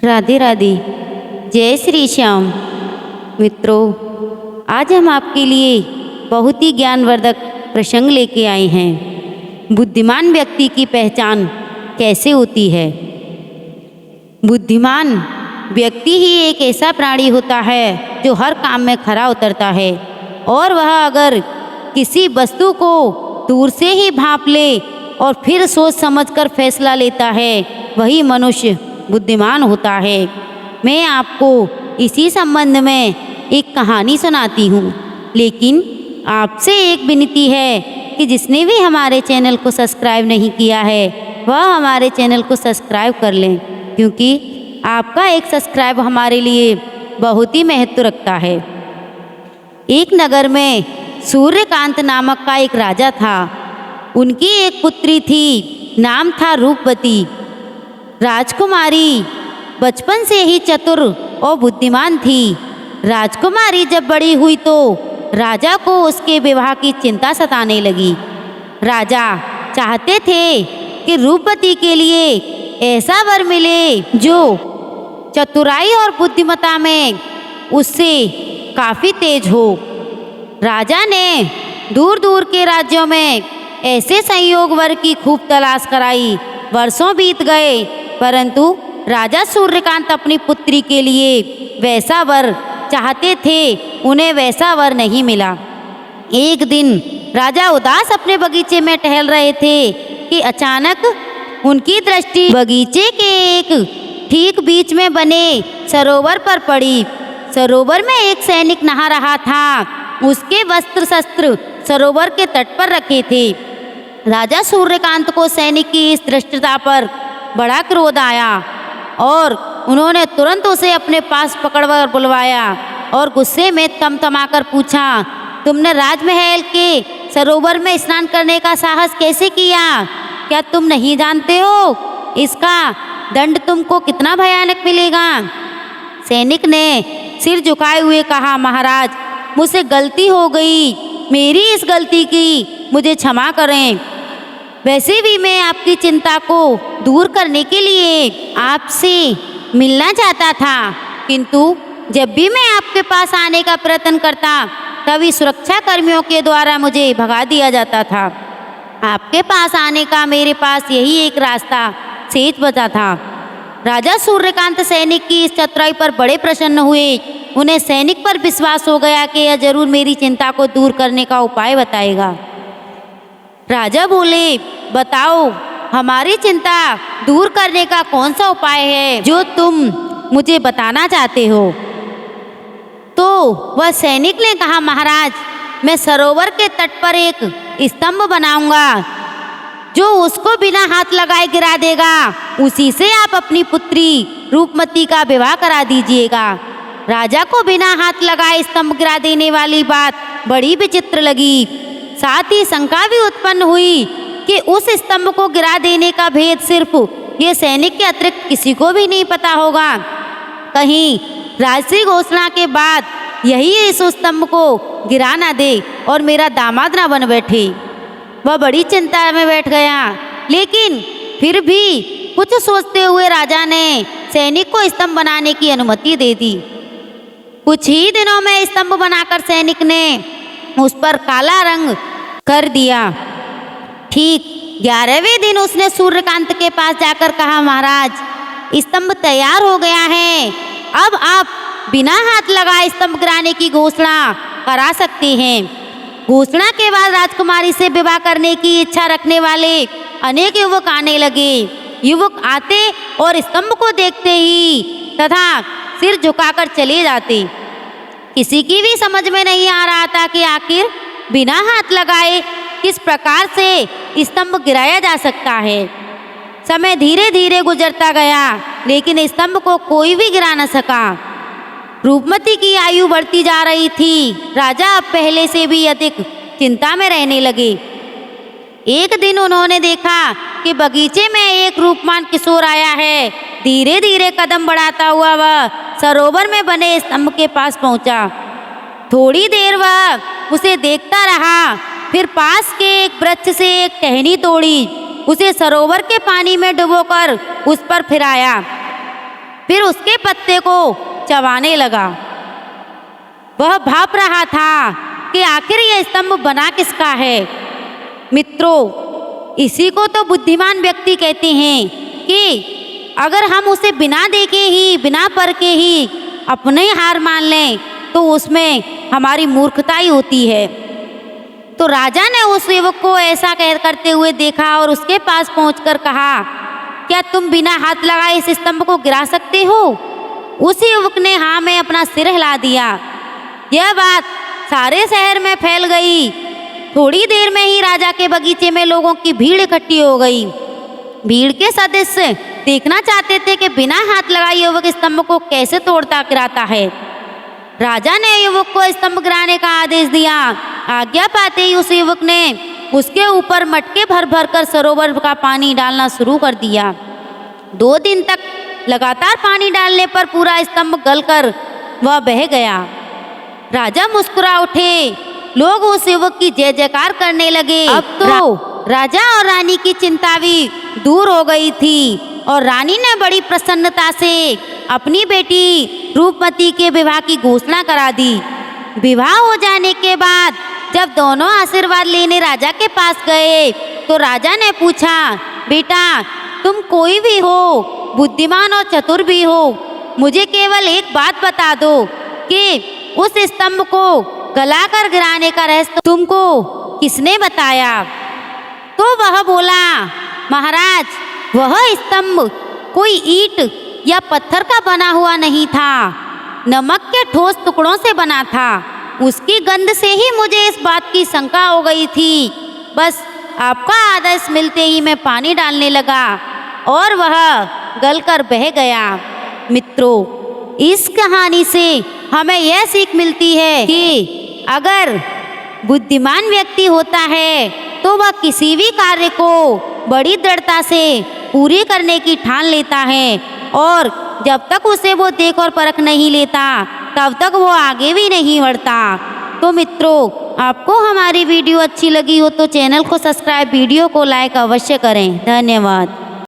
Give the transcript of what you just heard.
राधे राधे। जय श्री श्याम। मित्रों, आज हम आपके लिए बहुत ही ज्ञानवर्धक प्रसंग लेके आए हैं। बुद्धिमान व्यक्ति की पहचान कैसे होती है। बुद्धिमान व्यक्ति ही एक ऐसा प्राणी होता है जो हर काम में खरा उतरता है और वह अगर किसी वस्तु को दूर से ही भांप ले और फिर सोच समझकर फैसला लेता है, वही मनुष्य बुद्धिमान होता है। मैं आपको इसी संबंध में एक कहानी सुनाती हूँ, लेकिन आपसे एक विनती है कि जिसने भी हमारे चैनल को सब्सक्राइब नहीं किया है वह हमारे चैनल को सब्सक्राइब कर लें, क्योंकि आपका एक सब्सक्राइब हमारे लिए बहुत ही महत्व रखता है। एक नगर में सूर्यकांत नामक का एक राजा था। उनकी एक पुत्री थी, नाम था रूपवती। राजकुमारी बचपन से ही चतुर और बुद्धिमान थी। राजकुमारी जब बड़ी हुई तो राजा को उसके विवाह की चिंता सताने लगी। राजा चाहते थे कि रूपवती के लिए ऐसा वर मिले जो चतुराई और बुद्धिमत्ता में उससे काफ़ी तेज हो। राजा ने दूर दूर के राज्यों में ऐसे संयोग वर की खूब तलाश कराई। वर्षों बीत गए, परंतु राजा सूर्यकांत अपनी पुत्री के लिए वैसा वर चाहते थे, उन्हें वैसा वर नहीं मिला। एक दिन राजा उदास अपने बगीचे में टहल रहे थे कि अचानक उनकी दृष्टि बगीचे के एक ठीक बीच में बने सरोवर पर पड़ी। सरोवर में एक सैनिक नहा रहा था। उसके वस्त्र शस्त्र सरोवर के तट पर रखे थे। राजा सूर्यकांत को सैनिक की इस धृष्टता पर बड़ा क्रोध आया और उन्होंने तुरंत उसे अपने पास पकड़कर बुलवाया और गुस्से में तमतमाकर पूछा, तुमने राजमहल के सरोवर में स्नान करने का साहस कैसे किया? क्या तुम नहीं जानते हो इसका दंड तुमको कितना भयानक मिलेगा? सैनिक ने सिर झुकाए हुए कहा, महाराज, मुझसे गलती हो गई। मेरी इस गलती की मुझे क्षमा करें। वैसे भी मैं आपकी चिंता को दूर करने के लिए आपसे मिलना चाहता था, किंतु जब भी मैं आपके पास आने का प्रयत्न करता तभी सुरक्षा कर्मियों के द्वारा मुझे भगा दिया जाता था। आपके पास आने का मेरे पास यही एक रास्ता शेष बचा था। राजा सूर्यकांत सैनिक की इस चतुराई पर बड़े प्रसन्न हुए। उन्हें सैनिक पर विश्वास हो गया कि यह जरूर मेरी चिंता को दूर करने का उपाय बताएगा। राजा बोले, बताओ, हमारी चिंता दूर करने का कौन सा उपाय है जो तुम मुझे बताना चाहते हो? तो वह सैनिक ने कहा, महाराज, मैं सरोवर के तट पर एक स्तंभ बनाऊंगा जो उसको बिना हाथ लगाए गिरा देगा। उसी से आप अपनी पुत्री रूपमती का विवाह करा दीजिएगा। राजा को बिना हाथ लगाए स्तंभ गिरा देने वाली बात बड़ी विचित्र लगी। साथ ही शंका भी उत्पन्न हुई कि उस स्तंभ को गिरा देने का भेद सिर्फ ये सैनिक के अतिरिक्त किसी को भी नहीं पता होगा। कहीं राजसी घोषणा के बाद यही इस स्तंभ को गिरा ना दे और मेरा दामाद ना बन बैठे। वह बड़ी चिंता में बैठ गया, लेकिन फिर भी कुछ सोचते हुए राजा ने सैनिक को स्तंभ बनाने की अनुमति दे दी। कुछ ही दिनों में स्तंभ बनाकर सैनिक ने उस पर काला रंग कर दिया। ठीक 11वें दिन उसने सूर्यकांत के पास जाकर कहा, महाराज, स्तंभ तैयार हो गया है। अब आप बिना हाथ लगाए स्तंभ गिराने की घोषणा करा सकते हैं। घोषणा के बाद राजकुमारी से विवाह करने की इच्छा रखने वाले अनेक युवक आने लगे। युवक आते और स्तंभ को देखते ही तथा सिर झुकाकर चले जाते। किसी की भी समझ में नहीं आ रहा था कि आखिर बिना हाथ लगाए किस प्रकार से स्तंभ गिराया जा सकता है। समय धीरे धीरे गुजरता गया, लेकिन स्तंभ को कोई भी गिरा न सका। रूपमती की आयु बढ़ती जा रही थी। राजा अब पहले से भी अधिक चिंता में रहने लगे। एक दिन उन्होंने देखा कि बगीचे में एक रूपवान किशोर आया है। धीरे धीरे कदम बढ़ाता हुआ वह सरोवर में बने स्तंभ के पास पहुंचा। थोड़ी देर वह उसे देखता रहा, फिर पास के एक वृक्ष से एक टहनी तोड़ी, उसे सरोवर के पानी में डुबोकर उस पर फिराया। फिर उसके पत्ते को चबाने लगा। वह भाप रहा था कि आखिर यह स्तंभ बना किसका है। मित्रों, इसी को तो बुद्धिमान व्यक्ति कहते हैं कि अगर हम उसे बिना देखे ही, बिना परखे ही अपने हार मान लें तो उसमें हमारी मूर्खता ही होती है। तो राजा ने उस युवक को ऐसा करते हुए देखा और उसके पास पहुंचकर कहा, क्या तुम बिना हाथ लगाए इस स्तंभ को गिरा सकते हो? उस युवक ने हाँ में अपना सिर हिला दिया। यह बात सारे शहर में फैल गई। थोड़ी देर में ही राजा के बगीचे में लोगों की भीड़ इकट्ठी हो गई। भीड़ के सदस्य देखना चाहते थे कि बिना हाथ लगाए युवक स्तंभ को कैसे तोड़ता गिराता है। राजा ने युवक को स्तंभ गिराने का आदेश दिया। आज्ञा पाते ही उस युवक ने उसके ऊपर मटके भर भर कर सरोवर का पानी डालना शुरू कर दिया। 2 दिन तक लगातार पानी डालने पर पूरा स्तंभ गलकर वह बह गया। राजा मुस्कुरा उठे। लोग उस युवक की जय जयकार करने लगे। अब तो राजा और रानी की चिंता भी दूर हो गई थी और रानी ने बड़ी प्रसन्नता से अपनी बेटी रूपमती के विवाह की घोषणा करा दी। विवाह हो जाने के बाद जब दोनों आशीर्वाद लेने राजा के पास गए तो राजा ने पूछा, बेटा तुम कोई भी हो, बुद्धिमान और चतुर भी हो, मुझे केवल एक बात बता दो कि उस स्तंभ को गलाकर गिराने का रहस्य तुमको किसने बताया? तो वह बोला, महाराज वह स्तंभ कोई ईंट या पत्थर का बना हुआ नहीं था, नमक के ठोस टुकड़ों से बना था। उसकी गंध से ही मुझे इस बात की शंका हो गई थी। बस आपका आदेश मिलते ही मैं पानी डालने लगा और वह गलकर बह गया। मित्रों, इस कहानी से हमें यह सीख मिलती है कि अगर बुद्धिमान व्यक्ति होता है तो वह किसी भी कार्य को बड़ी दृढ़ता से पूरी करने की ठान लेता है और जब तक उसे वो देख और परख नहीं लेता तब तक वो आगे भी नहीं बढ़ता। तो मित्रों, आपको हमारी वीडियो अच्छी लगी हो तो चैनल को सब्सक्राइब, वीडियो को लाइक अवश्य करें। धन्यवाद।